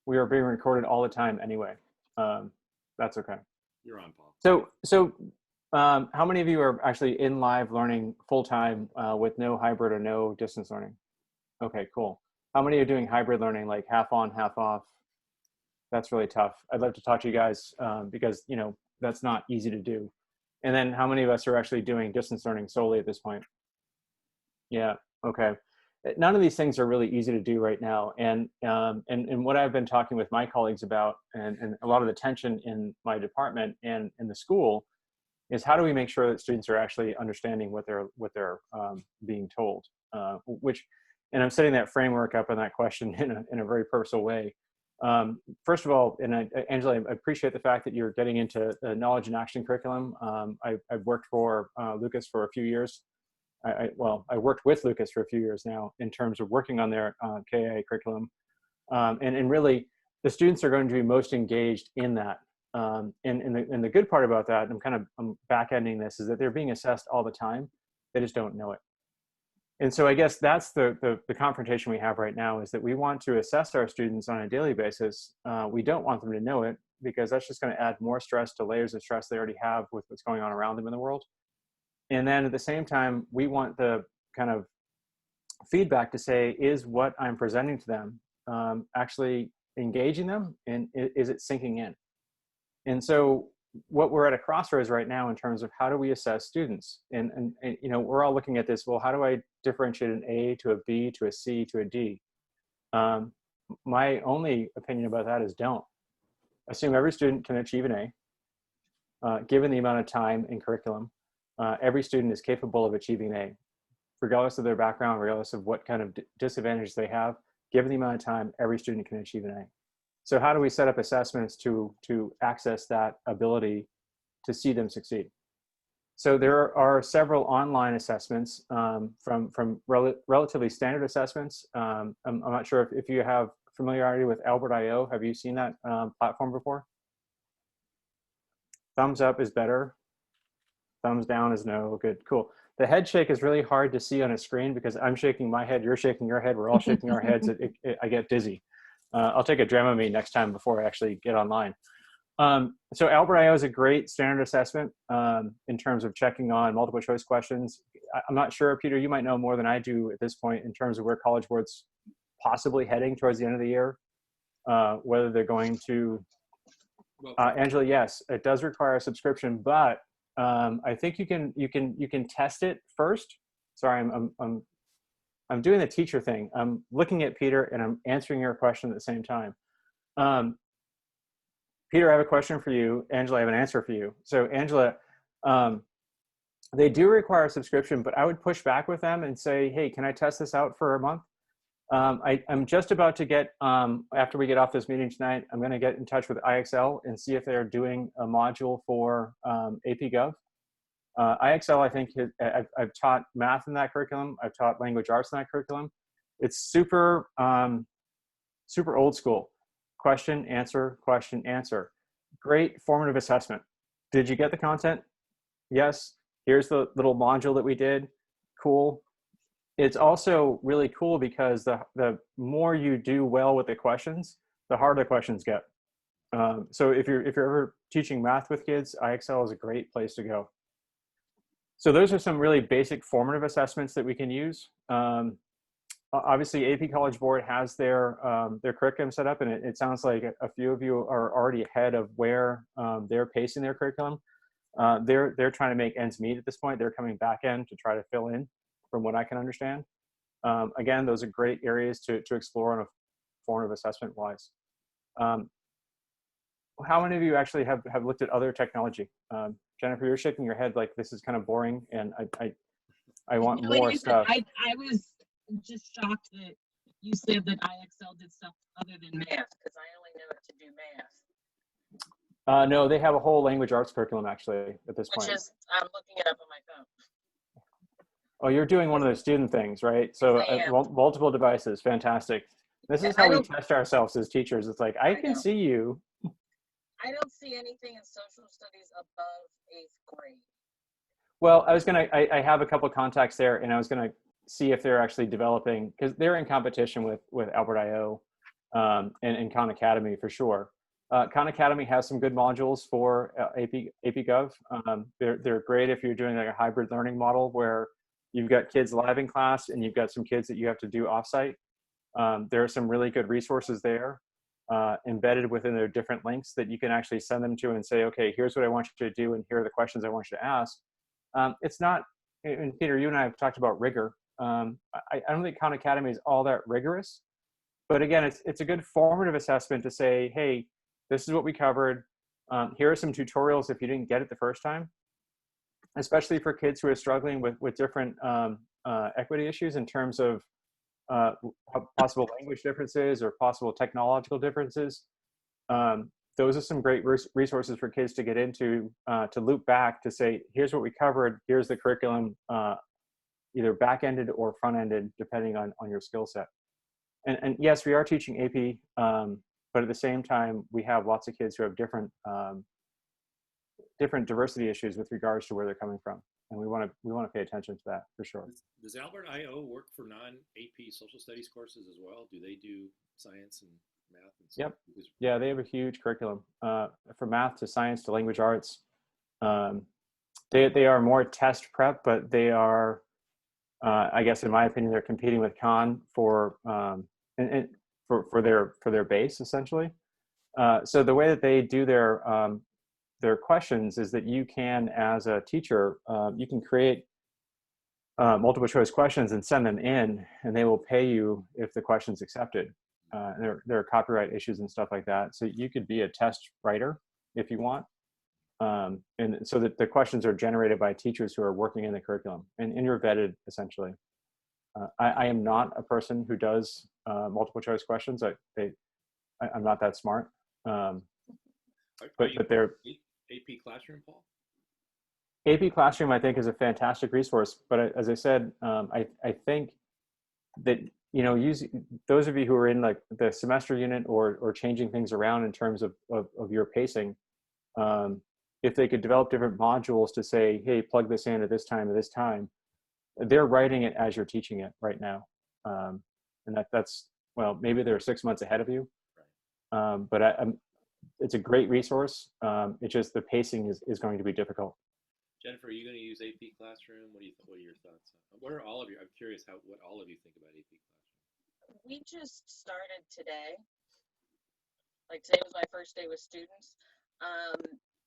We are being recorded all the time anyway. That's okay. You're on, Paul. So how many of you are actually in live learning full-time with no hybrid or no distance learning? Okay, cool. How many are doing hybrid learning, like half on, half off? That's really tough. I'd love to talk to you guys because, you know, that's not easy to do. And then how many of us are actually doing distance learning solely at this point? Yeah, okay. None of these things are really easy to do right now. And what I've been talking with my colleagues about, and a lot of the tension in my department and in the school, is how do we make sure that students are actually understanding what they're being told, and I'm setting that framework up on that question in a very personal way. First of all, and Angela, I appreciate the fact that you're getting into the knowledge and action curriculum. I've worked for Lucas for a few years. I worked with Lucas for a few years now in terms of working on their KA curriculum. And really, the students are going to be most engaged in that. And the good part about that, and I'm back-ending this, is that they're being assessed all the time. They just don't know it. And so I guess that's the confrontation we have right now, is that we want to assess our students on a daily basis. We don't want them to know it, because that's just going to add more stress to layers of stress they already have with what's going on around them in the world. And then at the same time, we want the kind of feedback to say, is what I'm presenting to them actually engaging them, and is it sinking in? And so what we're at a crossroads right now in terms of how do we assess students, and you know, we're all looking at this, well, how do I differentiate an A to a B to a C to a D? My only opinion about that is don't. Assume every student can achieve an A, given the amount of time in curriculum. Every student is capable of achieving an A, regardless of their background, regardless of what kind of disadvantages they have. Given the amount of time, every student can achieve an A. So how do we set up assessments to access that ability to see them succeed? So there are several online assessments from relatively standard assessments. I'm not sure if you have familiarity with Albert.io. Have you seen that platform before? Thumbs up is better. Thumbs down is no. Good, cool. The head shake is really hard to see on a screen because I'm shaking my head, you're shaking your head, we're all shaking our heads. I get dizzy. I'll take a Dramamine next time before I actually get online. So Albert.io is a great standard assessment in terms of checking on multiple choice questions. I'm not sure, Peter, you might know more than I do at this point in terms of where College Board's possibly heading towards the end of the year, whether they're going to, Angela, yes, it does require a subscription, but I think you can test it first. Sorry, I'm doing the teacher thing. I'm looking at Peter and I'm answering your question at the same time. Peter, I have a question for you. Angela, I have an answer for you. So Angela, they do require a subscription, but I would push back with them and say, hey, can I test this out for a month? I'm just about to get, after we get off this meeting tonight, I'm going to get in touch with IXL and see if they're doing a module for APGov. IXL, I think, I've taught math in that curriculum. I've taught language arts in that curriculum. It's super, super old school. Question, answer, question, answer. Great formative assessment. Did you get the content? Yes. Here's the little module that we did. Cool. It's also really cool because the more you do well with the questions, the harder the questions get. So if you're ever teaching math with kids, IXL is a great place to go. So those are some really basic formative assessments that we can use. Obviously, AP College Board has their curriculum set up, and it sounds like a few of you are already ahead of where they're pacing their curriculum. They're trying to make ends meet at this point. They're coming back in to try to fill in, from what I can understand. Again, those are great areas to explore on a formative assessment wise. How many of you actually have looked at other technology? Jennifer, you're shaking your head like this is kind of boring, and I want more stuff. I was just shocked that you said that IXL did stuff other than math, because I only know it to do math. No, they have a whole language arts curriculum actually at this point. Which is, I'm looking it up on my phone. Oh, you're doing one of those student things, right? So multiple devices, fantastic. This is how we test ourselves as teachers. It's like, I can see you. I don't see anything in social studies above 8th grade. Well, I have a couple of contacts there, and I was gonna see if they're actually developing, because they're in competition with Albert.io and Khan Academy for sure. Khan Academy has some good modules for APGov. They're great if you're doing like a hybrid learning model where you've got kids live in class and you've got some kids that you have to do offsite. There are some really good resources there embedded within their different links that you can actually send them to and say, okay, here's what I want you to do and here are the questions I want you to ask. It's not, and Peter, you and I have talked about rigor. I don't think Khan Academy is all that rigorous, but again, it's a good formative assessment to say, hey, this is what we covered. Here are some tutorials if you didn't get it the first time, especially for kids who are struggling with different equity issues in terms of possible language differences or possible technological differences. Those are some great resources for kids to get into, to loop back to say, here's what we covered, here's the curriculum, either back-ended or front-ended, depending on your skill set. And yes, we are teaching AP, but at the same time, we have lots of kids who have different diversity issues with regards to where they're coming from. And we want to pay attention to that for sure. Does Albert IO work for non-AP social studies courses as well? Do they do science and math and stuff? Yep. Yeah, they have a huge curriculum from math to science to language arts. They are more test prep, but they are, I guess, in my opinion, they're competing with Khan for their base essentially. So the way that they do their questions is that you can, as a teacher, you can create multiple choice questions and send them in, and they will pay you if the question's accepted. There are copyright issues and stuff like that. So you could be a test writer if you want. And so that the questions are generated by teachers who are working in the curriculum, and you're vetted essentially. I am not a person who does multiple choice questions. I'm not that smart. But they're AP Classroom, Paul? AP Classroom, I think, is a fantastic resource. But as I said, I think that, you know, those of you who are in like the semester unit or changing things around in terms of your pacing, if they could develop different modules to say, hey, plug this in at this time, they're writing it as you're teaching it right now. And that's, well, maybe they're 6 months ahead of you. But it's a great resource. It's just the pacing is going to be difficult. Jennifer, are you going to use AP Classroom? What are your thoughts? What are all of you? I'm curious what all of you think about AP Classroom. We just started today. Like today was my first day with students.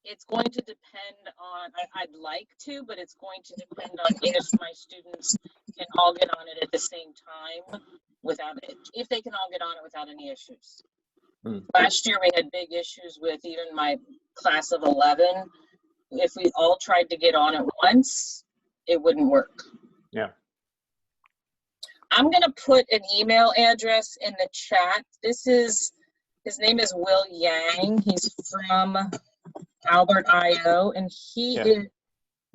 It's going to depend on, I'd like to, but it's going to depend on if my students can all get on it at the same time if they can all get on it without any issues. Last year we had big issues with even my class of 11. If we all tried to get on at once, it wouldn't work. Yeah. I'm going to put an email address in the chat. His name is Will Yang. He's from Albert IO, and he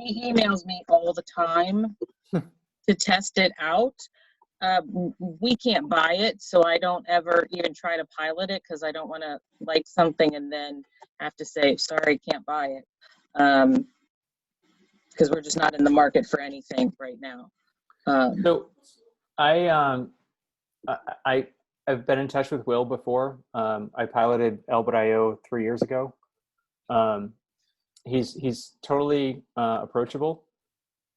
emails me all the time to test it out. We can't buy it, so I don't ever even try to pilot it because I don't want to like something and then have to say, sorry, can't buy it. Because we're just not in the market for anything right now. So I've been in touch with Will before. I piloted Albert IO 3 years ago. He's totally approachable.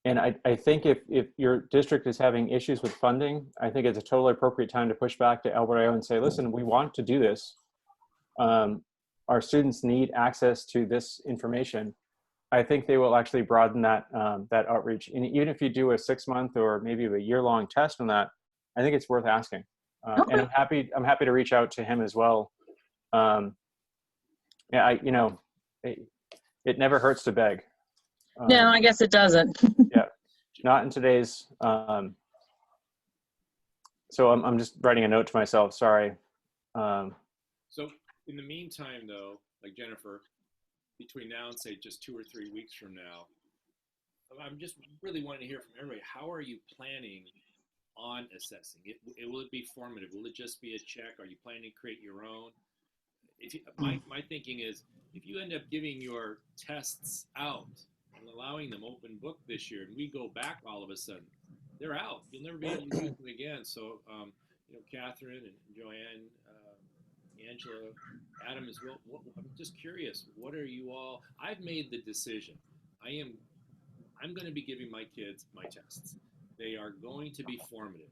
And I think if your district is having issues with funding, I think it's a totally appropriate time to push back to Albert IO and say, listen, we want to do this. Our students need access to this information. I think they will actually broaden that outreach. And even if you do a 6-month or maybe a year-long test on that, I think it's worth asking. Okay. And I'm happy to reach out to him as well. It never hurts to beg. No, I guess it doesn't. Yeah, not in today's. So I'm just writing a note to myself. Sorry. So in the meantime, though, like Jennifer, between now and say just 2 or 3 weeks from now, I'm just really wanting to hear from everybody. How are you planning on assessing it? Will it be formative? Will it just be a check? Are you planning to create your own? My thinking is, if you end up giving your tests out and allowing them open book this year, and we go back all of a sudden, they're out. You'll never be able to use them again. So, Catherine and Joanne, Angela, Adam as well. I'm just curious, what are you all, I've made the decision. I'm going to be giving my kids my tests. They are going to be formative.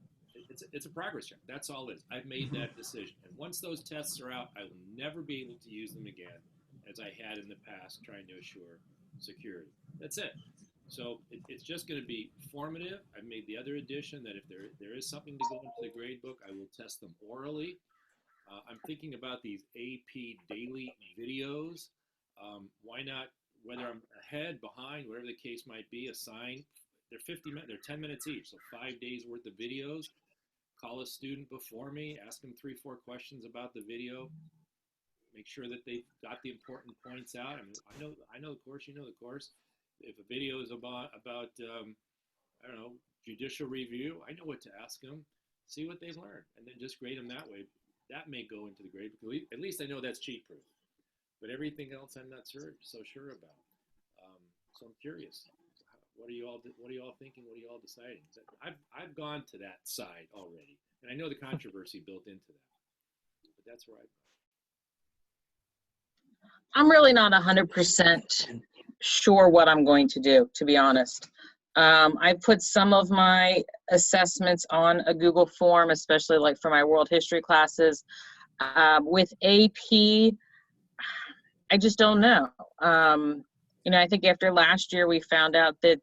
It's a progress check. That's all it is. I've made that decision. And once those tests are out, I will never be able to use them again as I had in the past trying to assure security. That's it. So it's just going to be formative. I've made the other addition that if there is something to go into the grade book, I will test them orally. I'm thinking about these AP daily videos. Why not, whether I'm ahead, behind, whatever the case might be, assign, they're 50 minutes, they're 10 minutes each, so 5 days worth of videos. Call a student before me, ask them 3-4 questions about the video, make sure that they've got the important points out. I mean, I know the course, you know the course. If a video is about I don't know, judicial review, I know what to ask them, see what they've learned, and then just grade them that way. That may go into the grade, because at least I know that's cheat proof. But everything else I'm not so sure about. So I'm curious. What are you all thinking? What are you all deciding? I've gone to that side already, and I know the controversy built into that. But that's where I'm really not 100% sure what I'm going to do, to be honest. I put some of my assessments on a Google form, especially like for my world history classes. With AP, I just don't know. I think after last year, we found out that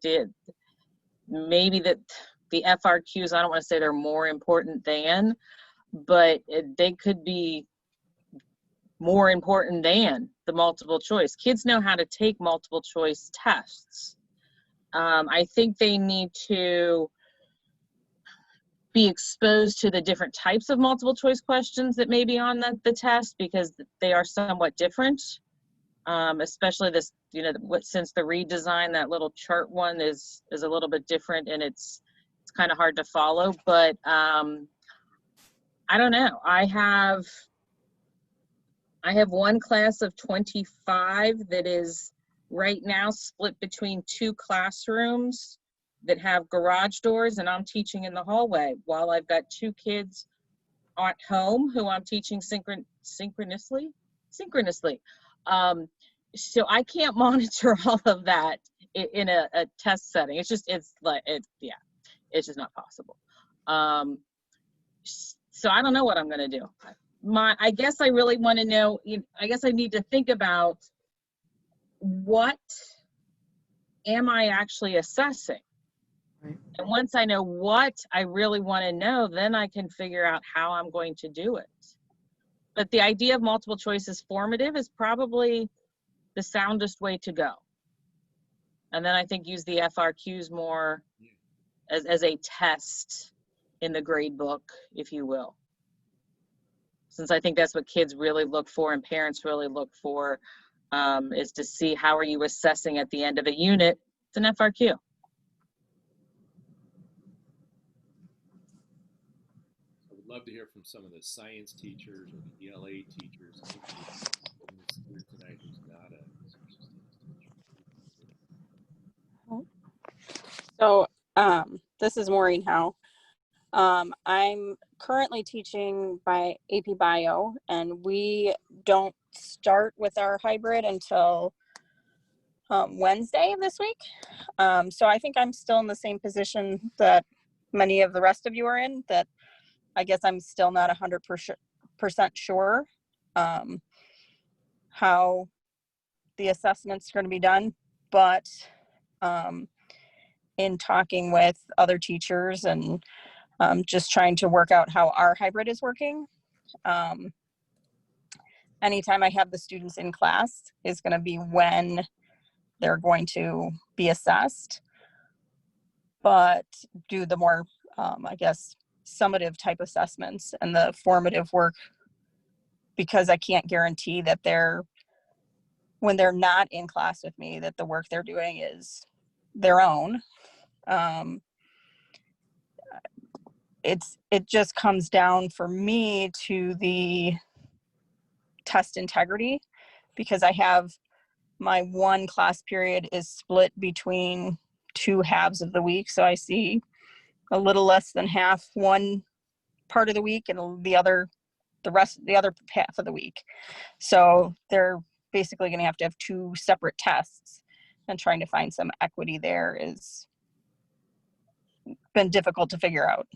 maybe that the FRQs, I don't want to say they're more important than, but they could be more important than the multiple choice. Kids know how to take multiple choice tests. I think they need to be exposed to the different types of multiple choice questions that may be on the test, because they are somewhat different. Especially this, since the redesign, that little chart one is a little bit different, and it's kind of hard to follow. But I don't know. I have one class of 25 that is right now split between 2 classrooms that have garage doors, and I'm teaching in the hallway while I've got 2 kids at home who I'm teaching synchronously. So I can't monitor all of that in a test setting. It's just not possible. So I don't know what I'm going to do. I guess I really want to know, I guess I need to think about, what am I actually assessing? Right. And once I know what I really want to know, then I can figure out how I'm going to do it. But the idea of multiple choice is formative is probably the soundest way to go. And then I think use the FRQs more as a test in the grade book, if you will. Since I think that's what kids really look for and parents really look for, is to see how are you assessing at the end of a unit. It's an FRQ. I would love to hear from some of the science teachers or the ELA teachers tonight who's not a So this is Maureen Howe. I'm currently teaching by AP Bio, and we don't start with our hybrid until Wednesday of this week. So I think I'm still in the same position that many of the rest of you are in, that I guess I'm still not 100% sure how the assessments are going to be done, but in talking with other teachers and just trying to work out how our hybrid is working. Anytime I have the students in class is going to be when they're going to be assessed, but do the more, I guess, summative type assessments and the formative work, because I can't guarantee that when they're not in class with me, that the work they're doing is their own. It just comes down for me to the test integrity, because I have my one class period is split between 2 halves of the week. So I see a little less than half one part of the week and the other the other half of the week. So they're basically going to have 2 separate tests, and trying to find some equity there is been difficult to figure out.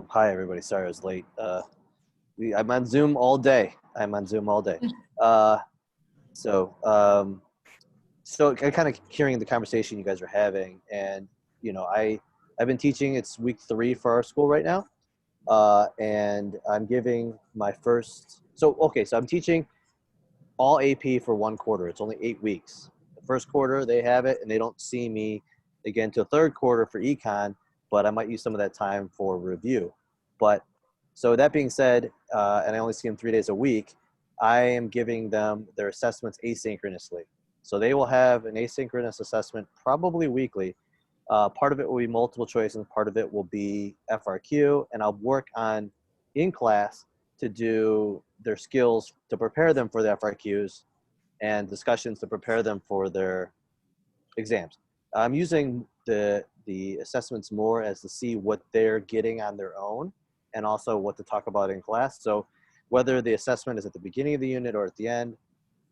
Hi, everybody. Sorry I was late. I'm on Zoom all day. So I kind of hearing the conversation you guys are having, and I've been teaching. It's week 3 for our school right now, and I'm giving my first. So I'm teaching all AP for 1 quarter. It's only 8 weeks. The first quarter they have it, and they don't see me again till 3rd quarter for econ. But I might use some of that time for review. But so that being said, and I only see them 3 days a week, I am giving them their assessments asynchronously. So they will have an asynchronous assessment probably weekly. Part of it will be multiple choice and part of it will be FRQ. And I'll work on in class to do their skills to prepare them for the FRQs and discussions to prepare them for their exams. I'm using the assessments more as to see what they're getting on their own and also what to talk about in class. So whether the assessment is at the beginning of the unit or at the end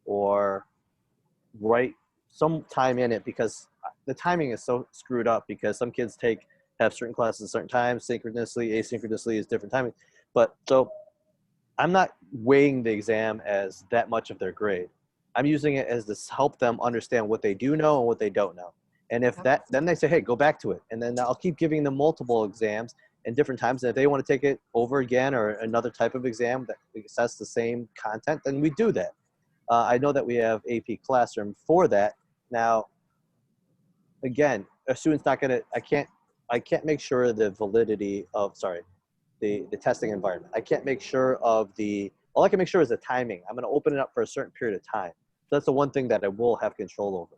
or right some time in it, because the timing is so screwed up because some kids have certain classes at certain times, synchronously, asynchronously is different timing. But so I'm not weighing the exam as that much of their grade. I'm using it as to help them understand what they do know and what they don't know. And if that, then they say, hey, go back to it. And then I'll keep giving them multiple exams and different times. And if they want to take it over again or another type of exam that assess the same content, then we do that. I know that we have AP Classroom for that. Now, again, a student's not going to, I can't make sure the validity of, the testing environment. I can't make sure of all I can make sure is the timing. I'm going to open it up for a certain period of time. So that's the one thing that I will have control over.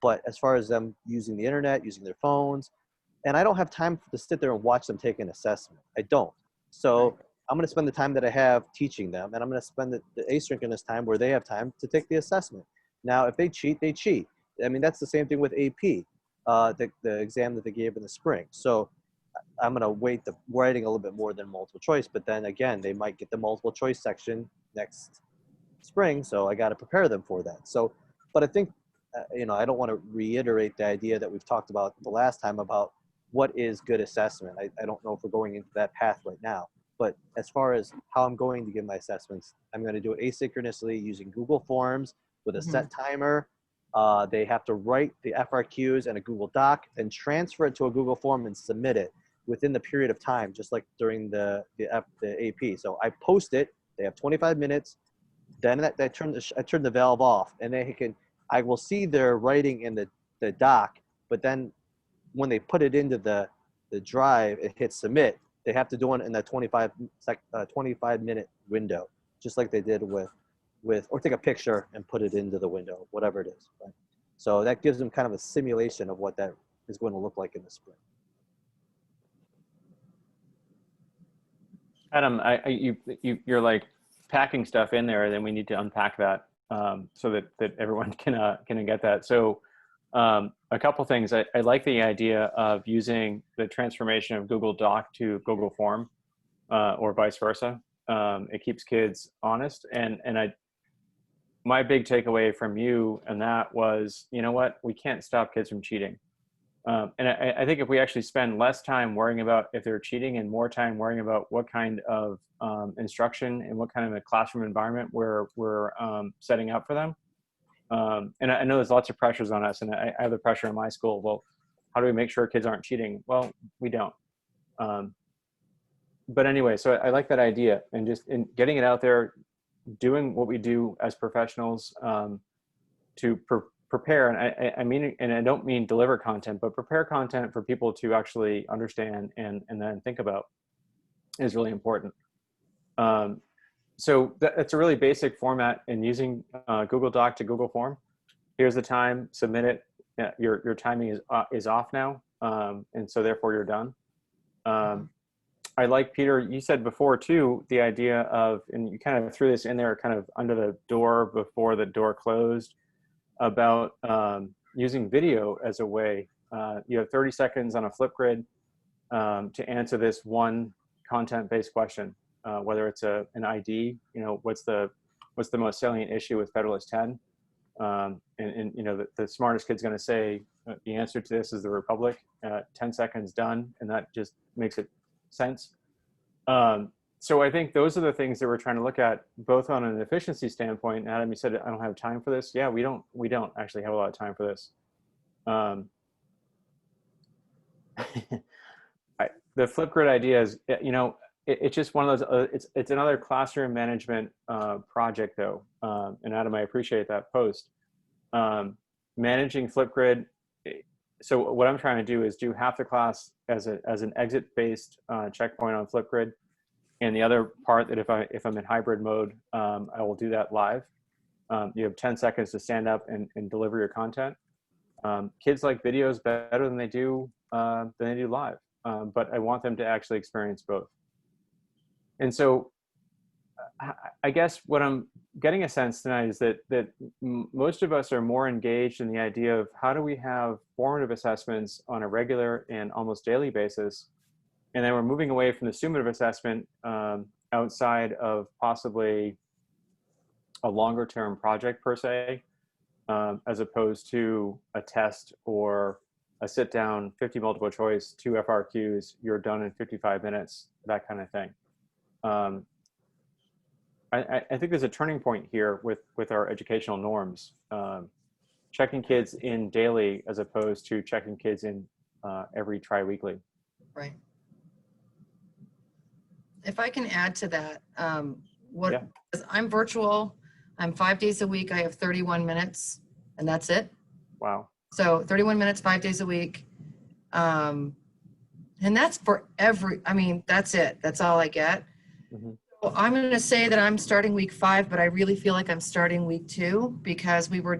But as far as them using the internet, using their phones, and I don't have time to sit there and watch them take an assessment. I don't. So I'm going to spend the time that I have teaching them, and I'm going to spend the asynchronous time where they have time to take the assessment. Now, if they cheat, they cheat. I mean, that's the same thing with AP, the exam that they gave in the spring. So I'm going to weight the writing a little bit more than multiple choice, but then again, they might get the multiple choice section next spring. So I got to prepare them for that. So, but I think, I don't want to reiterate the idea that we've talked about the last time about what is good assessment. I don't know if we're going into that path right now, but as far as how I'm going to give my assessments, I'm going to do it asynchronously using Google Forms with a set timer. They have to write the FRQs in a Google Doc and transfer it to a Google Form and submit it within the period of time, just like during the AP. So I post it, they have 25 minutes, then I turn the valve off, and I will see their writing in the doc, but then when they put it into the drive, it hits submit, they have to do it in that 25-minute window, just like they did or take a picture and put it into the window, whatever it is. Right? So that gives them kind of a simulation of what that is going to look like in the spring. Adam, you're like packing stuff in there, and then we need to unpack that so that everyone can get that. So a couple things. I like the idea of using the transformation of Google Doc to Google Form or vice versa. It keeps kids honest. And my big takeaway from you and that was, you know what, we can't stop kids from cheating. And I think if we actually spend less time worrying about if they're cheating and more time worrying about what kind of instruction and what kind of a classroom environment we're setting up for them. And I know there's lots of pressures on us, and I have the pressure in my school. Well, how do we make sure kids aren't cheating? Well, we don't. But anyway, so I like that idea, and just in getting it out there, doing what we do as professionals to prepare, and I mean, and I don't mean deliver content, but prepare content for people to actually understand and then think about is really important. So that's a really basic format in using Google Doc to Google Form. Here's the time, submit it. Your timing is off now, and so therefore you're done. I like, Peter, you said before too, the idea of, and you kind of threw this in there kind of under the door before the door closed, about using video as a way. You have 30 seconds on a Flipgrid. to answer this one content-based question, whether it's an ID, what's the most salient issue with Federalist 10, and the smartest kid's going to say the answer to this is the Republic. 10 seconds done, and that just makes it sense. So I think those are the things that we're trying to look at, both on an efficiency standpoint. Adam, you said I don't have time for this. Yeah, we don't actually have a lot of time for this. The Flipgrid idea is, it's just one of those. It's another classroom management project, though. And Adam, I appreciate that post. Managing Flipgrid. So what I'm trying to do is do half the class as an exit-based checkpoint on Flipgrid, and the other part that if I'm in hybrid mode, I will do that live. You have 10 seconds to stand up and deliver your content. Kids like videos better than they do live, but I want them to actually experience both. And so I guess what I'm getting a sense tonight is that most of us are more engaged in the idea of how do we have formative assessments on a regular and almost daily basis, and then we're moving away from the summative assessment outside of possibly a longer term project per se, as opposed to a test or a sit down 50 multiple choice, 2 FRQs, you're done in 55 minutes, that kind of thing. I think there's a turning point here with our educational norms. Checking kids in daily as opposed to checking kids in every tri-weekly. Right. If I can add to that, I'm virtual. I'm 5 days a week. I have 31 minutes, and that's it. Wow. So 31 minutes, 5 days a week. And that's for that's it. That's all I get. Mm-hmm. So I'm going to say that I'm starting week 5, but I really feel like I'm starting week 2 because we were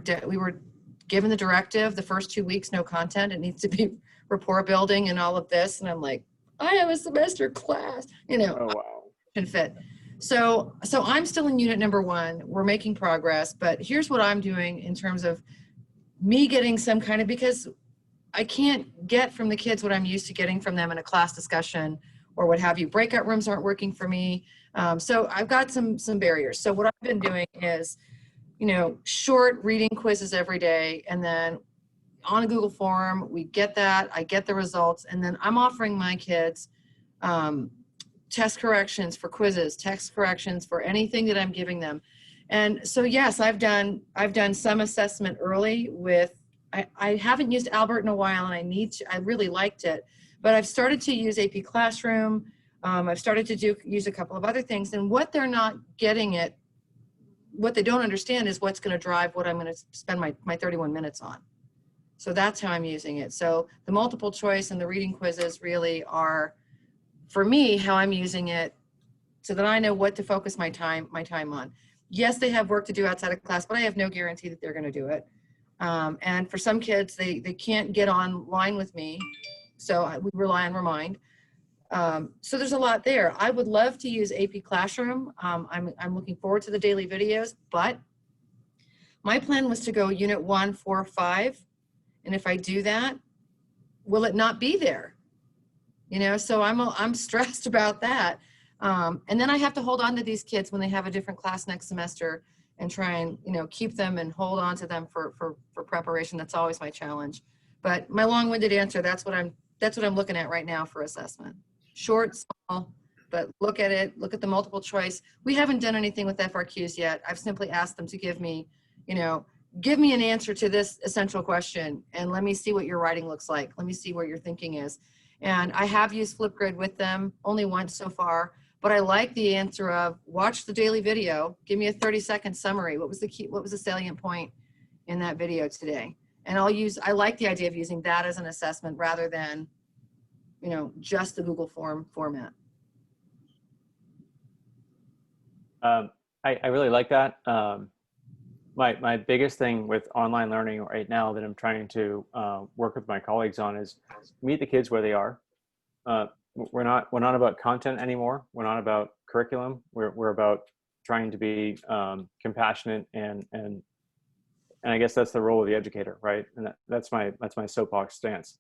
given the directive the first 2 weeks, no content. It needs to be rapport building and all of this. And I'm like, I have a semester class, Oh, wow. Can fit. So I'm still in unit number 1. We're making progress, but here's what I'm doing in terms of me getting some kind of, because I can't get from the kids what I'm used to getting from them in a class discussion or what have you. Breakout rooms aren't working for me. So I've got some barriers. So what I've been doing is, short reading quizzes every day, and then on a Google form, we get that, I get the results, and then I'm offering my kids test corrections for quizzes, text corrections for anything that I'm giving them. And so, yes, I've done some assessment early with, I haven't used Albert in a while, and I really liked it, but I've started to use AP Classroom. I've started to use a couple of other things, and what they're not getting what they don't understand is what's going to drive what I'm going to spend my 31 minutes on. So that's how I'm using it. So the multiple choice and the reading quizzes really are, for me, how I'm using it so that I know what to focus my time on. Yes, they have work to do outside of class, but I have no guarantee that they're going to do it. And for some kids, they can't get online with me, so we rely on Remind. So there's a lot there. I would love to use AP Classroom. I'm looking forward to the daily videos, but my plan was to go unit 1, 4, 5. And if I do that, will it not be there? So I'm stressed about that. And then I have to hold on to these kids when they have a different class next semester and try and, keep them and hold on to them for preparation. That's always my challenge. But my long-winded answer, that's what I'm looking at right now for assessment. Short, small, but look at it, look at the multiple choice. We haven't done anything with FRQs yet. I've simply asked them to give me, give me an answer to this essential question and let me see what your writing looks like. Let me see where your thinking is. And I have used Flipgrid with them only once so far, but I like the answer of watch the daily video, give me a 30-second summary. What was the salient point in that video today? And I like the idea of using that as an assessment rather than, just the Google form format. I really like that. My biggest thing with online learning right now that I'm trying to work with my colleagues on is meet the kids where they are. We're not about content anymore. We're not about curriculum. We're about trying to be compassionate and I guess that's the role of the educator, right? And that's my soapbox stance.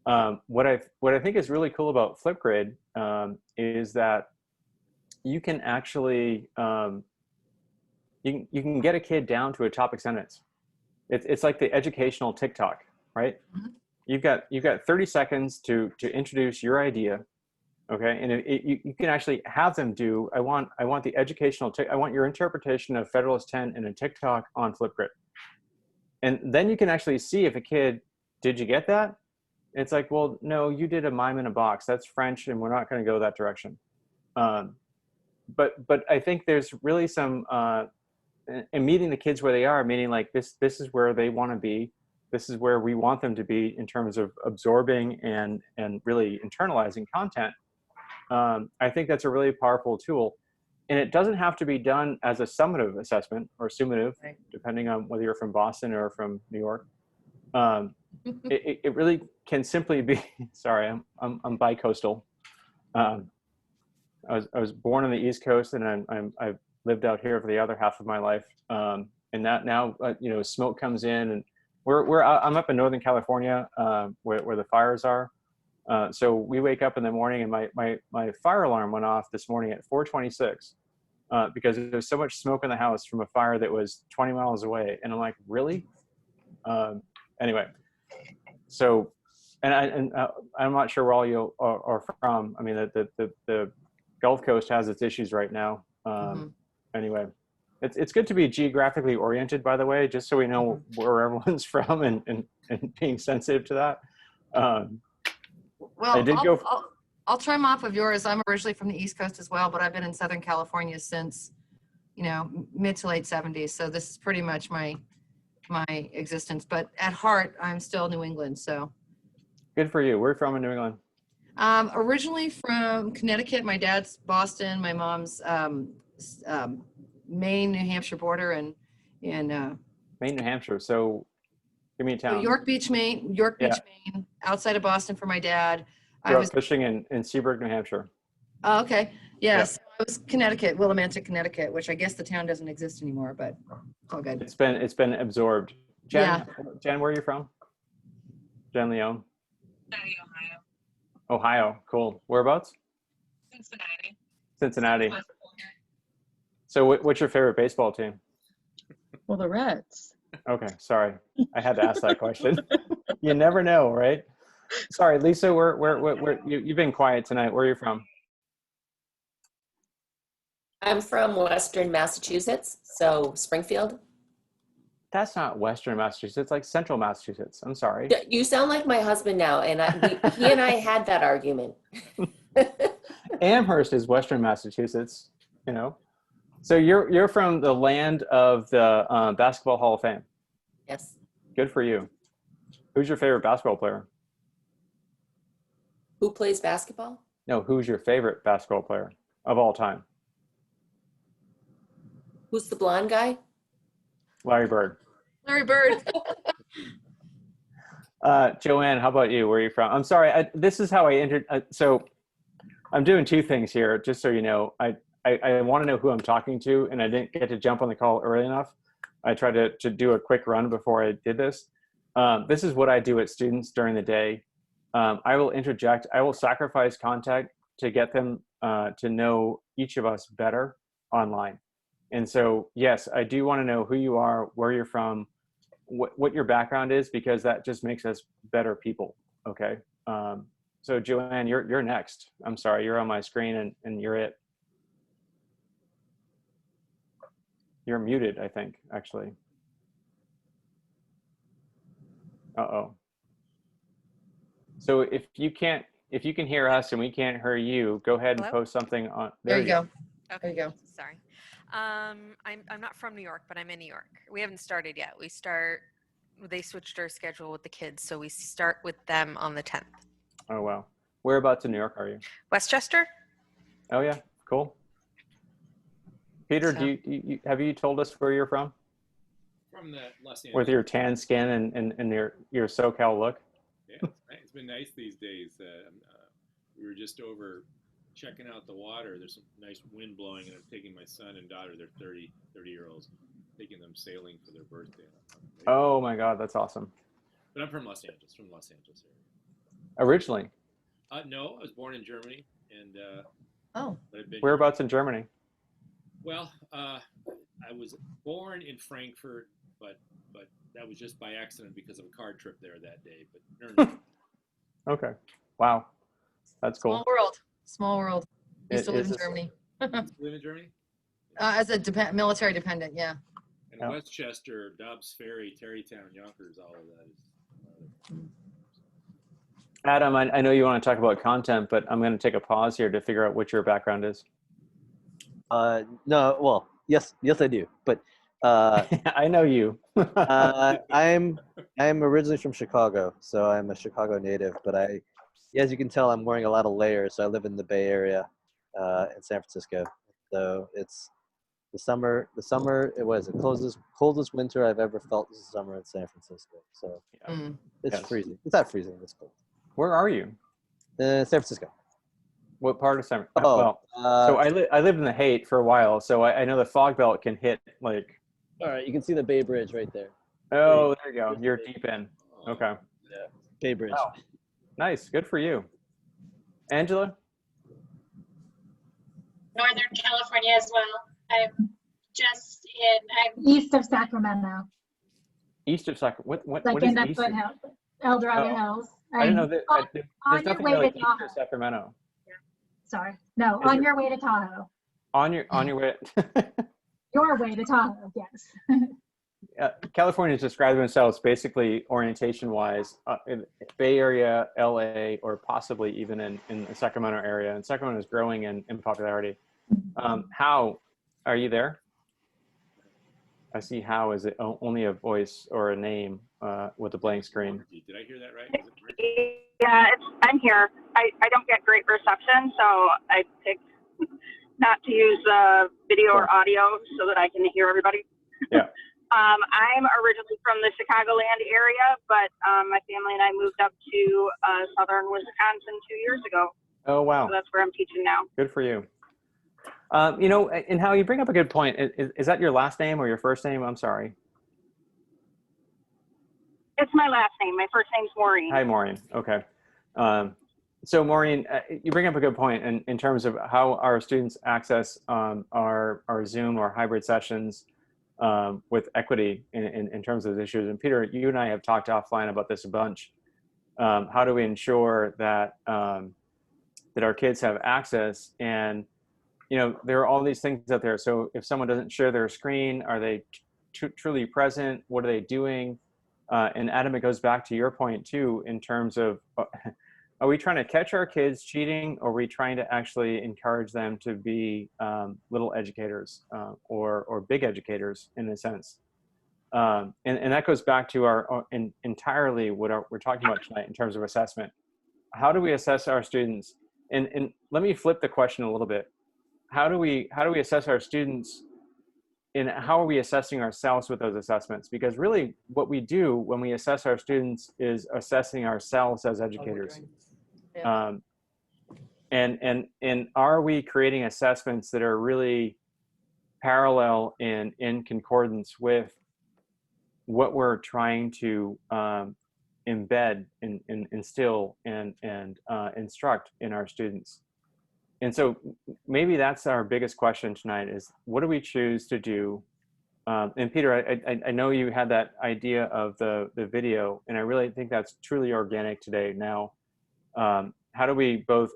What I think is really cool about Flipgrid is that you can actually you can get a kid down to a topic sentence. It's like the educational TikTok, right? Mhm. You've got 30 seconds to introduce your idea, okay? And you can actually have them do. I want the educational. I want your interpretation of Federalist 10 in a TikTok on Flipgrid, and then you can actually see if a kid, did you get that? It's like, well, no, you did a mime in a box. That's French, and we're not going to go that direction. But I think there's really some and meeting the kids where they are, meaning like this is where they want to be. This is where we want them to be in terms of absorbing and really internalizing content. I think that's a really powerful tool. And it doesn't have to be done as a summative assessment or summative, Right. depending on whether you're from Boston or from New York. It really can simply be, sorry, I'm bi-coastal. I was born on the East Coast, and I've lived out here for the other half of my life. And that now, smoke comes in, and I'm up in Northern California, where the fires are. So we wake up in the morning, and my fire alarm went off this morning at 4:26 because there was so much smoke in the house from a fire that was 20 miles away. And I'm like, really? Anyway, so, and I'm not sure where all you are from. I mean, the Gulf Coast has its issues right now. Anyway, it's good to be geographically oriented, by the way, just so we know where everyone's from and being sensitive to that. Well, I'll trim off of yours. I'm originally from the East Coast as well, but I've been in Southern California since, mid to late 70s. So this is pretty much my existence. But at heart, I'm still New England. So good for you. Where are you from in New England? Originally from Connecticut. My dad's Boston. My mom's Maine, New Hampshire border, and Maine, New Hampshire. So give me a town. York Beach, Maine. Maine, outside of Boston for my dad. I was fishing in Seaburg, New Hampshire. Oh, okay. Yes, I was Connecticut, Willimantic, Connecticut, which I guess the town doesn't exist anymore, but it's all good. It's been absorbed. Jen, where are you from? Jen Leone. Ohio. Ohio, cool. Whereabouts? Cincinnati. So what's your favorite baseball team? Well, the Reds. Okay, sorry. I had to ask that question. You never know, right? Sorry, Lisa, where you've been quiet tonight. Where are you from? I'm from Western Massachusetts, so Springfield. That's not Western Massachusetts, it's like Central Massachusetts. I'm sorry. You sound like my husband now, and he and I had that argument. Amherst is Western Massachusetts, So you're from the land of the Basketball Hall of Fame. Yes. Good for you. Who's your favorite basketball player? Who plays basketball? No, who's your favorite basketball player of all time? Who's the blonde guy? Larry Bird. Larry Bird. Joanne, how about you? Where are you from? I'm sorry. This is how I entered. So I'm doing two things here, just so you know. I want to know who I'm talking to, and I didn't get to jump on the call early enough. I tried to do a quick run before I did this. This is what I do at students during the day. I will interject. I will sacrifice contact to get them to know each of us better online. And so, yes, I do want to know who you are, where you're from, what your background is, because that just makes us better people. Okay. So Joanne, you're next. I'm sorry, you're on my screen and you're it. You're muted, I think, actually. Uh-oh. So if you can hear us and we can't hear you, go ahead and Hello? post something on. There you go. Okay. There you go. Sorry. I'm not from New York, but I'm in New York. We haven't started yet. They switched our schedule with the kids, so we start with them on the 10th. Oh, wow. Whereabouts in New York are you? Westchester? Oh, yeah. Cool. Peter, So- have you told us where you're from? From the Los Angeles. With your tan skin and your SoCal look? Yeah, it's been nice these days. We were just over checking out the water. There's some nice wind blowing, and I'm taking my son and daughter, they're 30-year-olds, taking them sailing for their birthday. Oh my God, that's awesome. But I'm from Los Angeles, area. originally? No, I was born in Germany, and Oh, but I've been Whereabouts in Germany? well. I was born in Frankfurt, but that was just by accident because of a car trip there that day. But no. Okay. Wow. That's cool. small world. Small world. Used to live Is in Germany. Live in Germany? As a military dependent, yeah. And Yeah. Westchester, Dobbs Ferry, Terrytown, Yonkers, all of that is. Adam, I know you want to talk about content, but I'm going to take a pause here to figure out what your background is. No, well, yes, I do. But I know you. I'm originally from Chicago, so I'm a Chicago native. But as you can tell, I'm wearing a lot of layers. So I live in the Bay Area, in San Francisco. So it's the summer. It was the coldest winter I've ever felt this summer in San Francisco. So it's freezing. It's not freezing. It's cold. Where are you? San Francisco. What part of San? Oh, so I lived in the Haight for a while, so I know the fog belt can hit like. All right, you can see the Bay Bridge right there. Oh, there you go. You're deep in. Okay. Yeah, Bay Bridge. Wow. Nice. Good for you. Angela? Northern California as well. I'm east of Sacramento. East of Sacramento. What Like is in the east? foothills, El Dorado Hills. I didn't know that. There's on your nothing way really to east of Tahoe. Sacramento. Sorry. No, Is on there- your way to Tahoe. On your way. Your way to Tahoe, yes. Californians describe themselves basically orientation-wise in Bay Area, LA, or possibly even in the Sacramento area. And Sacramento is growing in popularity. How are you there? I see how is it only a voice or a name with a blank screen. Did I hear that right? Is it Ricky? Yeah, I'm here. I don't get great reception, so I picked not to use video or audio so that I can hear everybody. Yeah. I'm originally from the Chicagoland area, but my family and I moved up to southern Wisconsin 2 years ago. Oh, wow. So that's where I'm teaching now. Good for you. You know, and how you bring up a good point. Is that your last name or your first name? I'm sorry. It's my last name. My first name's Maureen. Hi, Maureen. Okay. So Maureen, you bring up a good point in terms of how our students access our Zoom or hybrid sessions with equity in terms of those issues. And Peter, you and I have talked offline about this a bunch. How do we ensure that that our kids have access? And you know, there are all these things out there. So if someone doesn't share their screen, are they truly present? What are they doing? And Adam, it goes back to your point too, in terms of, are we trying to catch our kids cheating, or are we trying to actually encourage them to be little educators or big educators in a sense? And that goes back to entirely what we're talking about tonight in terms of assessment. How do we assess our students? And let me flip the question a little bit. How do we assess our students, and how are we assessing ourselves with those assessments? Because really what we do when we assess our students is assessing ourselves as educators. And are we creating assessments that are really parallel and in concordance with what we're trying to embed and instill and instruct in our students? And so maybe that's our biggest question tonight is, what do we choose to do? And Peter, I know you had that idea of the video, and I really think that's truly organic today. Now, how do we both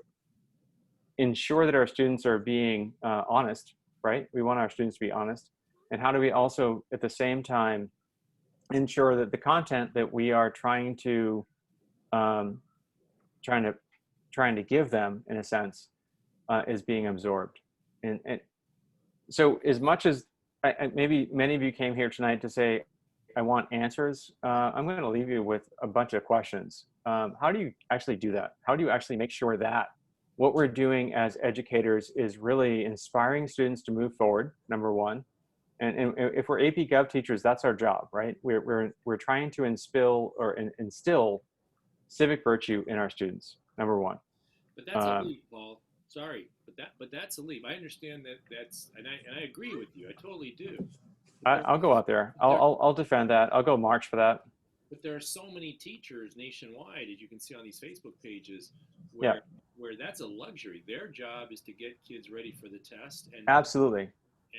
ensure that our students are being honest, right? We want our students to be honest. And how do we also, at the same time, ensure that the content that we are trying to give them, in a sense, is being absorbed. And so as much as maybe many of you came here tonight to say, I want answers, I'm going to leave you with a bunch of questions. How do you actually do that? How do you actually make sure that what we're doing as educators is really inspiring students to move forward, number one? And if we're APGov teachers, that's our job, right? We're trying to instill civic virtue in our students, number one. But that's a leap, Paul. Sorry, but that's a leap. I understand and I agree with you. I totally do. I'll go out there. I'll defend that. I'll go march for that. But there are so many teachers nationwide, as you can see on these Facebook pages, where that's a luxury. Their job is to get kids ready for the test. And Absolutely.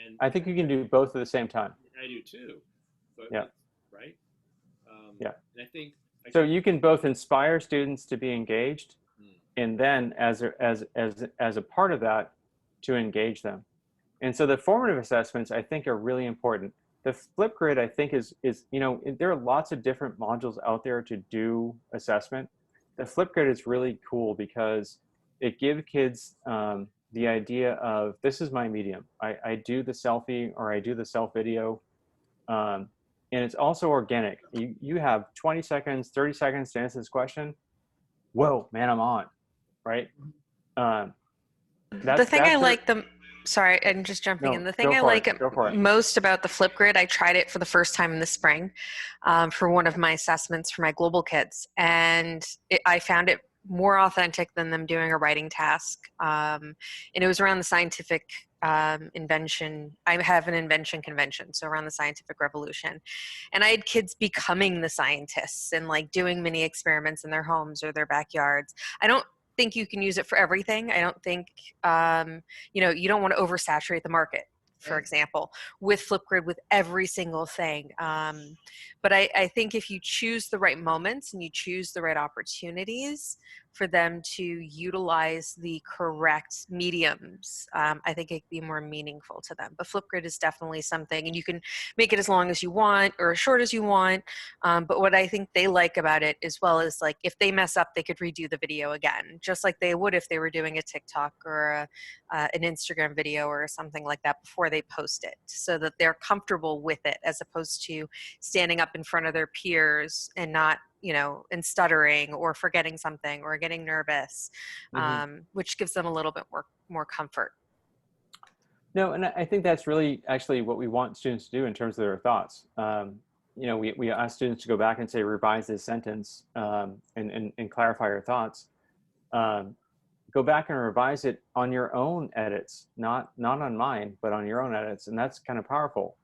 And I think you can do both at the same time. I do too. But yeah. Right. Yeah. And I think. So you can both inspire students to be engaged, and then as a part of that, to engage them. And so the formative assessments, I think, are really important. The Flipgrid, I think, is there are lots of different modules out there to do assessment. The Flipgrid is really cool because it gives kids the idea of, this is my medium. I do the selfie or I do the self video, and it's also organic. You have 20 seconds, 30 seconds to answer this question. Whoa, man, I'm on, right? The thing I like sorry, I'm just jumping in. The thing I like most about the Flipgrid, I tried it for the first time in the spring for one of my assessments for my global kids. And I found it more authentic than them doing a writing task. And it was around the scientific invention. I have an invention convention, so around the scientific revolution. And I had kids becoming the scientists and like doing mini experiments in their homes or their backyards. I don't think you can use it for everything. I don't think, you don't want to oversaturate the market, for example, with Flipgrid, with every single thing. But I think if you choose the right moments and you choose the right opportunities for them to utilize the correct mediums, I think it could be more meaningful to them. But Flipgrid is definitely something, and you can make it as long as you want or as short as you want. But what I think they like about it as well is, like, if they mess up, they could redo the video again, just like they would if they were doing a TikTok or an Instagram video or something like that before they post it, so that they're comfortable with it, as opposed to standing up in front of their peers and not, and stuttering or forgetting something or getting nervous, which gives them a little bit more comfort. No, and I think that's really actually what we want students to do in terms of their thoughts. We ask students to go back and say, revise this sentence and clarify your thoughts. Go back and revise it on your own edits, not on mine, but on your own edits, and that's kind of powerful.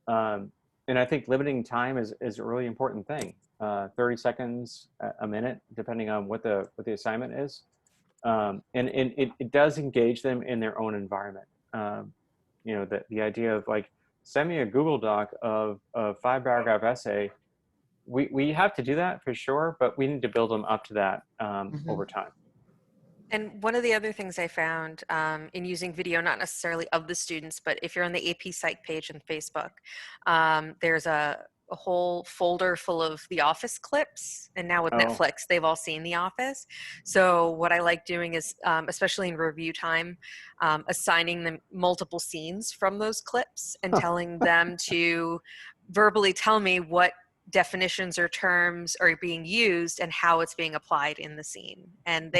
And I think limiting time is a really important thing. 30 seconds, a minute, depending on what the assignment is, and it does engage them in their own environment. The idea of, like, send me a Google Doc of a 5-paragraph essay. We have to do that for sure, but we need to build them up to that over time. And one of the other things I found in using video, not necessarily of the students, but if you're on the AP Psych page on Facebook, there's a whole folder full of The Office clips. And now with Netflix, they've all seen The Office. So what I like doing is, especially in review time, assigning them multiple scenes from those clips and telling them to verbally tell me what definitions or terms are being used and how it's being applied in the scene. And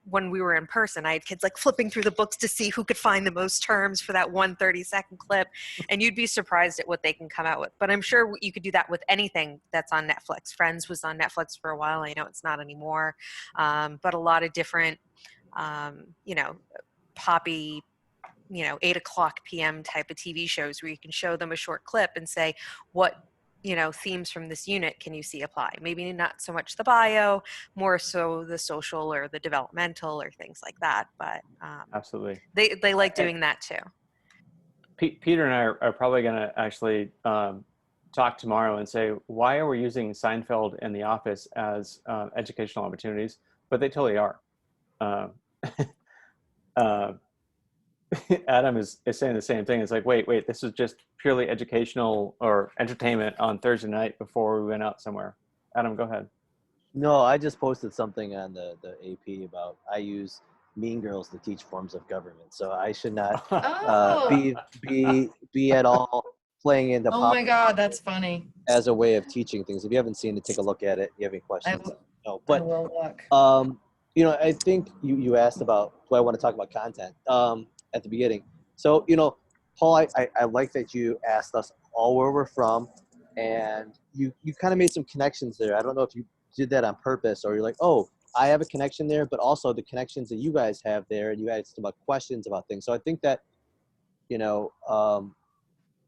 when we were in person, I had kids like flipping through the books to see who could find the most terms for that 1 30-second clip. And you'd be surprised at what they can come out with. But I'm sure you could do that with anything that's on Netflix. Friends was on Netflix for a while. I know it's not anymore. But a lot of different, poppy, 8:00 p.m. type of TV shows where you can show them a short clip and say, what, themes from this unit can you see apply? Maybe not so much the bio, more so the social or the developmental or things like that. But absolutely, they like doing that too. Peter and I are probably going to actually talk tomorrow and say, why are we using Seinfeld and The Office as educational opportunities? But they totally are. Adam is saying the same thing. It's like, wait, this is just purely educational or entertainment on Thursday night before we went out somewhere. Adam, go ahead. No, I just posted something on the AP about I use Mean Girls to teach forms of government, so I should not be at all playing into. Oh my God, that's funny. As a way of teaching things. If you haven't seen it, take a look at it. If you have any questions? No, but I will look. I think you asked about, do I want to talk about content at the beginning? So, Paul, I like that you asked us all where we're from, and you kind of made some connections there. I don't know if you did that on purpose, or you're like, oh, I have a connection there, but also the connections that you guys have there, and you asked about questions about things. So I think that,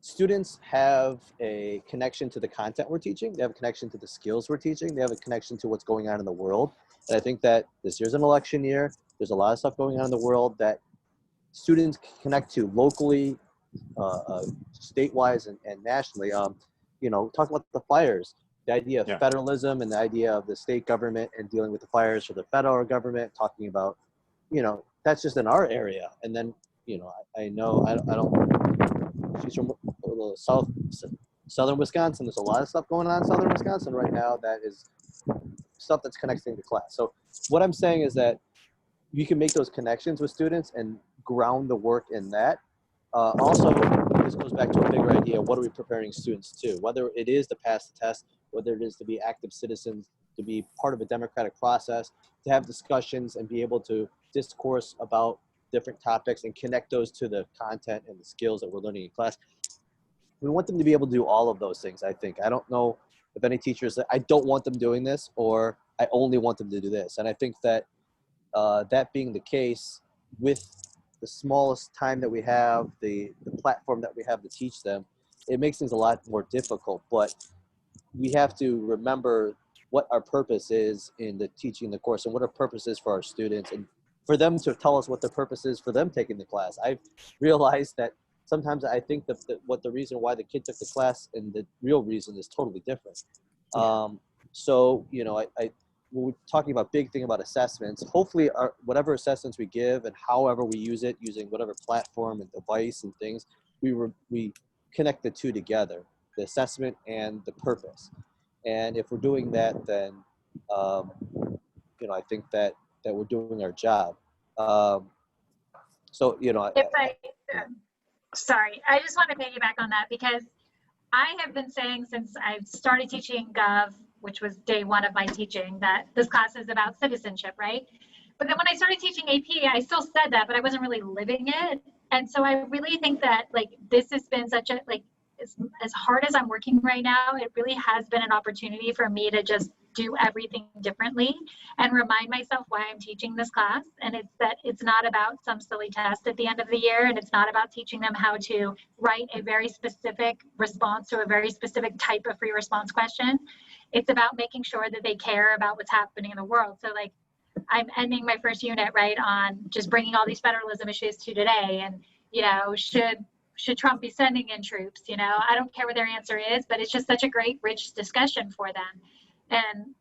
students have a connection to the content we're teaching. They have a connection to the skills we're teaching. They have a connection to what's going on in the world. And I think that this year's an election year. There's a lot of stuff going on in the world that students can connect to locally, state-wise, and nationally. Talk about the fires, the idea of federalism and the idea of the state government and dealing with the fires for the federal government, talking about, that's just in our area. And then, I know, I don't, she's from southern Wisconsin. There's a lot of stuff going on in southern Wisconsin right now that is stuff that's connecting to class. So what I'm saying is that you can make those connections with students and ground the work in that. Also, this goes back to a bigger idea. What are we preparing students to? Whether it is to pass the test, whether it is to be active citizens, to be part of a democratic process, to have discussions and be able to discourse about different topics and connect those to the content and the skills that we're learning in class. We want them to be able to do all of those things, I think. I don't know if any teachers that I don't want them doing this or I only want them to do this. And I think that that being the case, with the smallest time that we have, the platform that we have to teach them, it makes things a lot more difficult. But we have to remember what our purpose is in the teaching the course and what our purpose is for our students, and for them to tell us what the purpose is for them taking the class. I've realized that sometimes I think that what the reason why the kid took the class and the real reason is totally different. So, when we're talking about big thing about assessments, hopefully whatever assessments we give and however we use it, using whatever platform and device and things, we connect the two together, the assessment and the purpose. And if we're doing that, then, I think that we're doing our job. Sorry, I just want to piggyback on that because I have been saying since I've started teaching Gov, which was day one of my teaching, that this class is about citizenship, right? But then when I started teaching AP, I still said that, but I wasn't really living it. And so I really think that this has been such a, as hard as I'm working right now, it really has been an opportunity for me to just do everything differently and remind myself why I'm teaching this class. And it's that it's not about some silly test at the end of the year, and it's not about teaching them how to write a very specific response to a very specific type of free response question. It's about making sure that they care about what's happening in the world. So I'm ending my first unit right on just bringing all these federalism issues to today. And, should Trump be sending in troops? I don't care what their answer is, but it's just such a great, rich discussion for them. And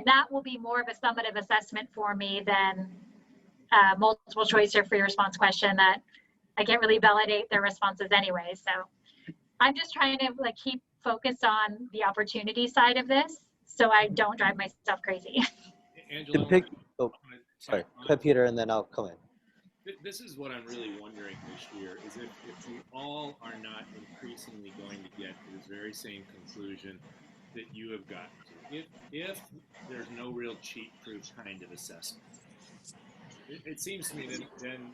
that will be more of a summative assessment for me than multiple choice or free response question that I can't really validate their responses anyway. So I'm just trying to keep focused on the opportunity side of this so I don't drive myself crazy. Angela, sorry, go ahead, Peter, and then I'll come in. This is what I'm really wondering this year, is if we all are not increasingly going to get to this very same conclusion that you have gotten to. If there's no real cheat-proof kind of assessment, it seems to me that then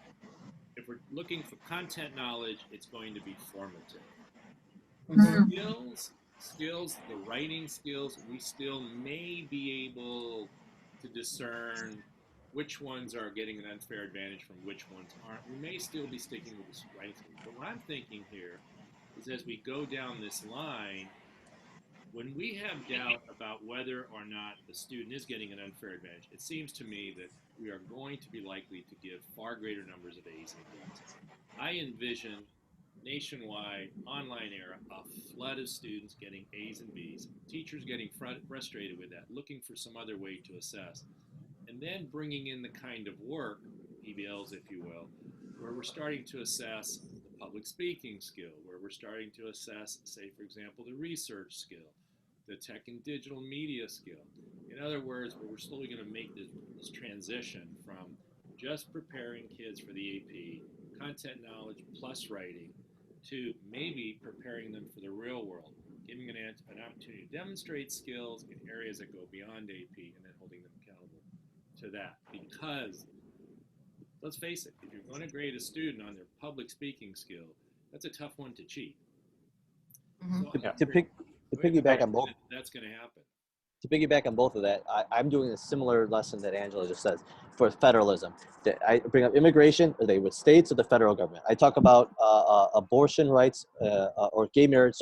if we're looking for content knowledge, it's going to be formative. Skills, the writing skills, we still may be able to discern which ones are getting an unfair advantage from which ones aren't. We may still be sticking with the writing skills. But what I'm thinking here is as we go down this line, when we have doubt about whether or not the student is getting an unfair advantage, it seems to me that we are going to be likely to give far greater numbers of A's and B's. I envision nationwide online era a flood of students getting A's and B's, teachers getting frustrated with that, looking for some other way to assess, and then bringing in the kind of work, PBLs if you will, where we're starting to assess the public speaking skill, where we're starting to assess, say for example, the research skill, the tech and digital media skill. In other words, where we're slowly going to make this transition from just preparing kids for the AP, content knowledge plus writing, to maybe preparing them for the real world, giving an opportunity to demonstrate skills in areas that go beyond AP and then holding them accountable to that. Because, let's face it, if you're going to grade a student on their public speaking skill, that's a tough one to cheat. To piggyback on both. That's going to happen. to piggyback on both of that, I'm doing a similar lesson that Angela just says for federalism. I bring up immigration, are they with states or the federal government? I talk about abortion rights or gay marriage,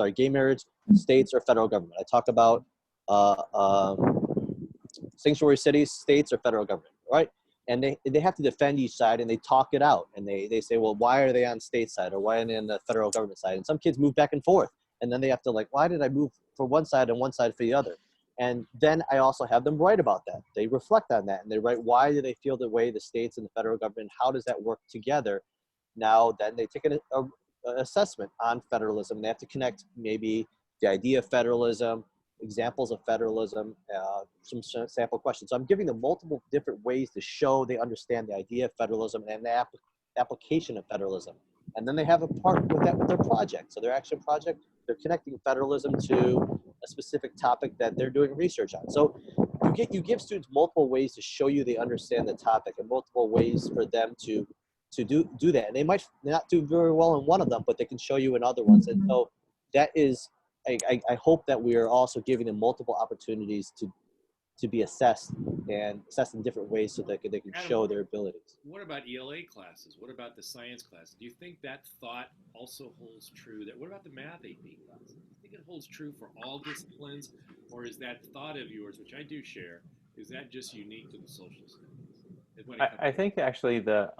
states or federal government. I talk about sanctuary cities, states or federal government, right? And they have to defend each side, and they talk it out, and they say, well, why are they on state side or why are they on the federal government side? And some kids move back and forth, and then they have to like, why did I move for one side and one side for the other? And then I also have them write about that. They reflect on that, and they write, why do they feel the way the states and the federal government, how does that work together? Now, then they take an assessment on federalism. They have to connect maybe the idea of federalism, examples of federalism, some sample questions. So I'm giving them multiple different ways to show they understand the idea of federalism and the application of federalism. And then they have a part with that with their project. So their action project, they're connecting federalism to a specific topic that they're doing research on. So you give students multiple ways to show you they understand the topic and multiple ways for them to do that. And they might not do very well in one of them, but they can show you in other ones. And so that is, I hope that we are also giving them multiple opportunities to be assessed and assessed in different ways so that they can Adam, show their abilities. What about ELA classes? What about the science classes? Do you think that thought also holds true? What about the math AP classes? Do you think it holds true for all disciplines, or is that thought of yours, which I do share, is that just unique to the social studies? I think actually the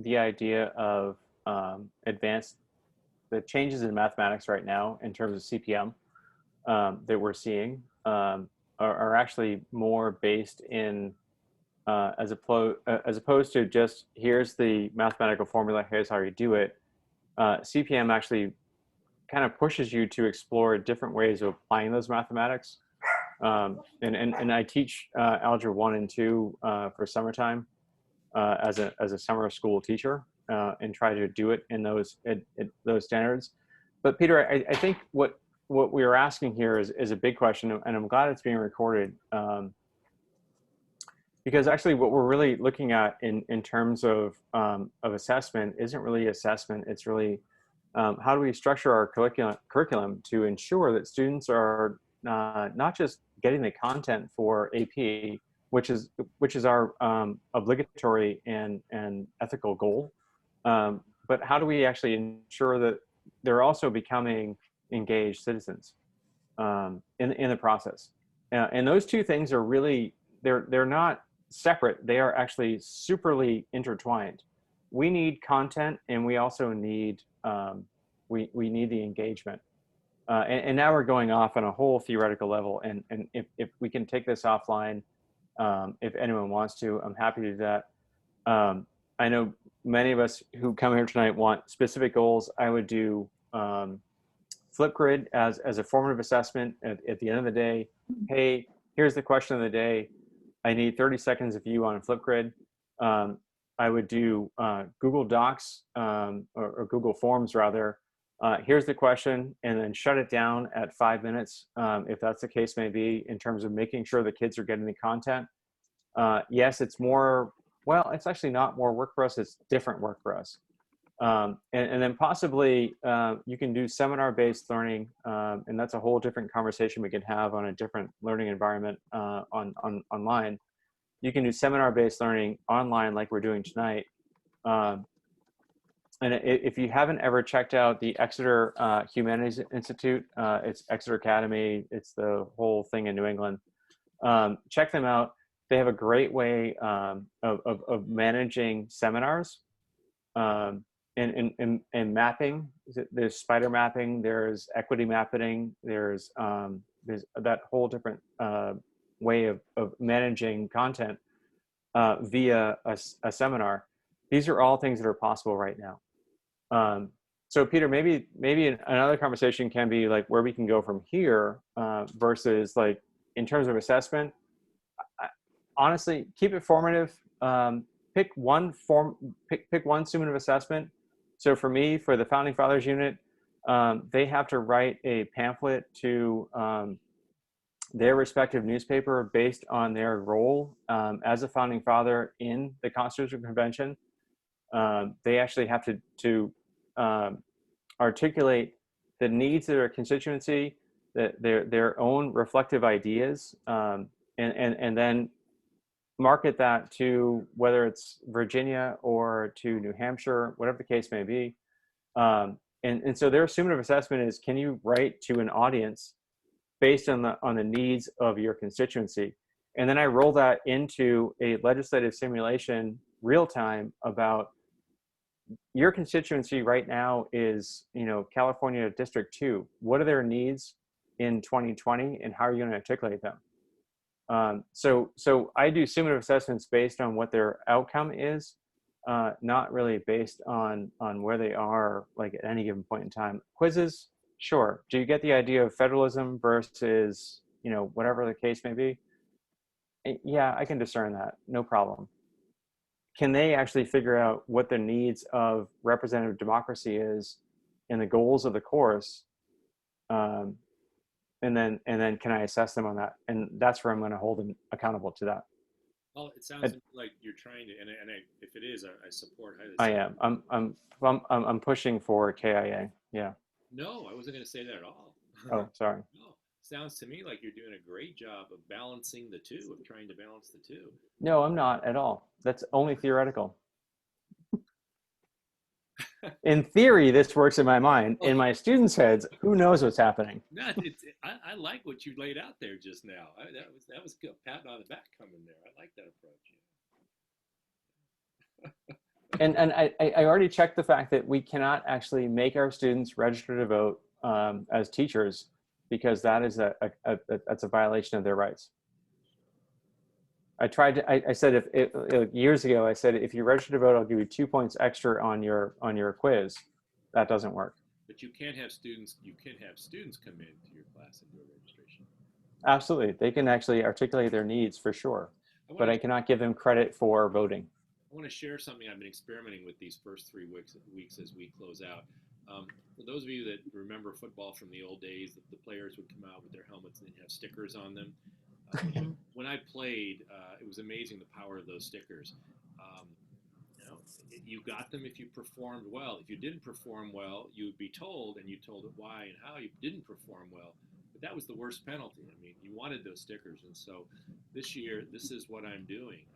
idea of the changes in mathematics right now in terms of CPM that we're seeing are actually more based in as opposed to just here's the mathematical formula, here's how you do it. CPM actually kind of pushes you to explore different ways of applying those mathematics. And I teach Algebra 1 and 2 for summertime as a summer school teacher and try to do it in those standards. But Peter, I think what we are asking here is a big question, and I'm glad it's being recorded. Because actually what we're really looking at in terms of assessment isn't really assessment, it's really how do we structure our curriculum to ensure that students are not just getting the content for AP, which is our obligatory and ethical goal, but how do we actually ensure that they're also becoming engaged citizens in the process? And those two things are really, they're not separate, they are actually superly intertwined. We need content, and we also need we need the engagement. And now we're going off on a whole theoretical level, and if we can take this offline, if anyone wants to, I'm happy to do that. I know many of us who come here tonight want specific goals. I would do Flipgrid as a formative assessment at the end of the day. Hey, here's the question of the day. I need 30 seconds of you on Flipgrid. I would do Google Docs or Google Forms rather. Here's the question, and then shut it down at 5 minutes, if that's the case may be, in terms of making sure the kids are getting the content. Yes, it's more, well, it's actually not more work for us, it's different work for us. And then possibly you can do seminar-based learning, and that's a whole different conversation we can have on a different learning environment online. You can do seminar-based learning online like we're doing tonight. And if you haven't ever checked out the Exeter Humanities Institute, it's Exeter Academy, it's the whole thing in New England. Check them out. They have a great way of managing seminars and mapping. There's spider mapping, there's equity mapping, there's that whole different way of managing content via a seminar. These are all things that are possible right now. So Peter, maybe another conversation can be like where we can go from here versus like in terms of assessment. Honestly, keep it formative. Pick one summative assessment. So for me, for the Founding Fathers unit, they have to write a pamphlet to their respective newspaper based on their role as a founding father in the Constitutional Convention. They actually have to articulate the needs of their constituency, their own reflective ideas, and then market that to whether it's Virginia or to New Hampshire, whatever the case may be. And so their summative assessment is, can you write to an audience based on the needs of your constituency? And then I roll that into a legislative simulation real time about your constituency right now is, California District 2. What are their needs in 2020, and how are you going to articulate them? So I do summative assessments based on what their outcome is, not really based on where they are like at any given point in time. Quizzes, sure. Do you get the idea of federalism versus, whatever the case may be? Yeah, I can discern that, no problem. Can they actually figure out what the needs of representative democracy is and the goals of the course? And then can I assess them on that? And that's where I'm going to hold them accountable to that. Well, it sounds like you're trying to, and if it is, I support highly. I am. I'm pushing for KIA. Yeah. No, I wasn't going to say that at all. Oh, sorry. No, sounds to me like you're doing a great job of balancing the two, of trying to balance the two. No, I'm not at all. That's only theoretical. In theory, this works in my mind. In my students' heads, who knows what's happening? No, I like what you laid out there just now. That was good. Pat on the back coming there. I like that approach. And I already checked the fact that we cannot actually make our students register to vote as teachers, because that is that's a violation of their rights. I tried to, I said, years ago, I said, if you register to vote, I'll give you 2 points extra on your quiz. That doesn't work. But you can have students come into your class and do a registration. Absolutely. They can actually articulate their needs for sure, but I cannot give them credit for voting. I want to share something I've been experimenting with these first 3 weeks as we close out. For those of you that remember football from the old days, the players would come out with their helmets and they'd have stickers on them. When I played, it was amazing the power of those stickers. You got them if you performed well. If you didn't perform well, you would be told, and you told it why and how you didn't perform well. But that was the worst penalty. I mean, you wanted those stickers. And so this year, this is what I'm doing.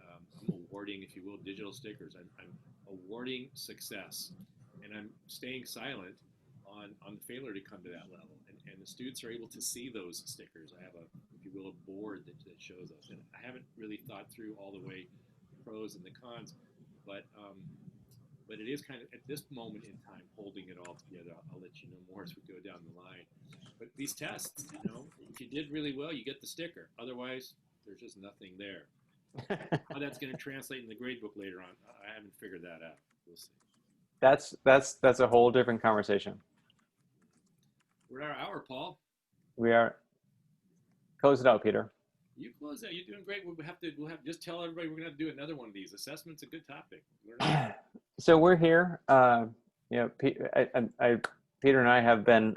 I'm awarding, if you will, digital stickers. I'm awarding success. And I'm staying silent on the failure to come to that level. And the students are able to see those stickers. I have if you will, a board that shows us. And I haven't really thought through all the way the pros and the cons, but it is kind of, at this moment in time, holding it all together. I'll let you know more as we go down the line. But these tests, if you did really well, you get the sticker. Otherwise, there's just nothing there. How that's going to translate in the grade book later on, I haven't figured that out. We'll see. That's a whole different conversation. We're at our hour, Paul. We are. Close it out, Peter. You close out. You're doing great. We'll have just tell everybody we're going to have to do another one of these. Assessment's a good topic. So we're here. Peter and I have been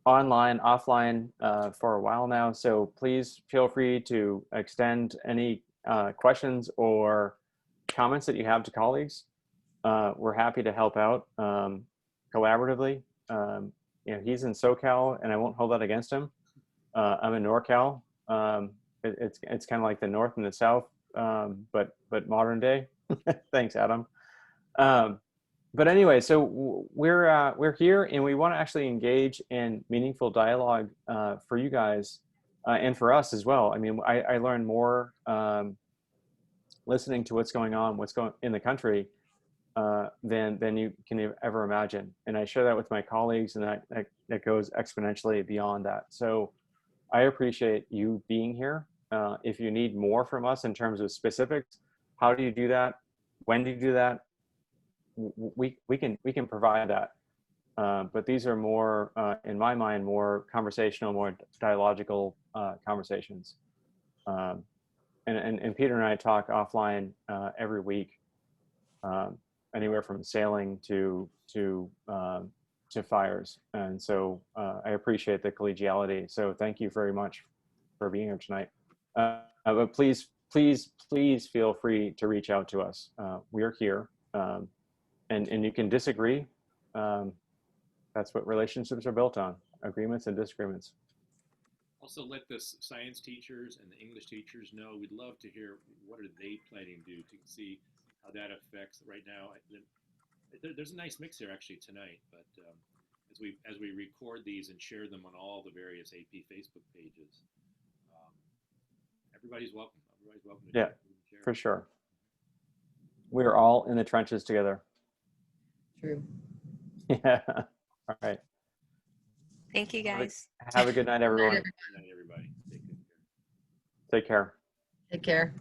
online, offline for a while now. So please feel free to extend any questions or comments that you have to colleagues. We're happy to help out collaboratively. He's in SoCal, and I won't hold that against him. I'm in NorCal. It's kind of like the North and the South, but modern day. Thanks, Adam. But anyway, so we're here, and we want to actually engage in meaningful dialogue for you guys and for us as well. I mean, I learn more listening to what's going on in the country than you can ever imagine. And I share that with my colleagues, and that goes exponentially beyond that. So I appreciate you being here. If you need more from us in terms of specifics, how do you do that? When do you do that? We can provide that. But these are more, in my mind, more conversational, more dialogical conversations. And Peter and I talk offline every week, anywhere from sailing to fires. And so I appreciate the collegiality. So thank you very much for being here tonight. But please feel free to reach out to us. We're here, and you can disagree. That's what relationships are built on. agreements and disagreements. Also, let the science teachers and the English teachers know. We'd love to hear what are they planning to do to see how that affects. Right now, there's a nice mix here actually tonight, but as we record these and share them on all the various AP Facebook pages, everybody's welcome. Everybody's welcome to share. For sure. We are all in the trenches together. True. Yeah. All right. Thank you, guys. Have a good night, everyone. Good night, everybody. Take care. Take care.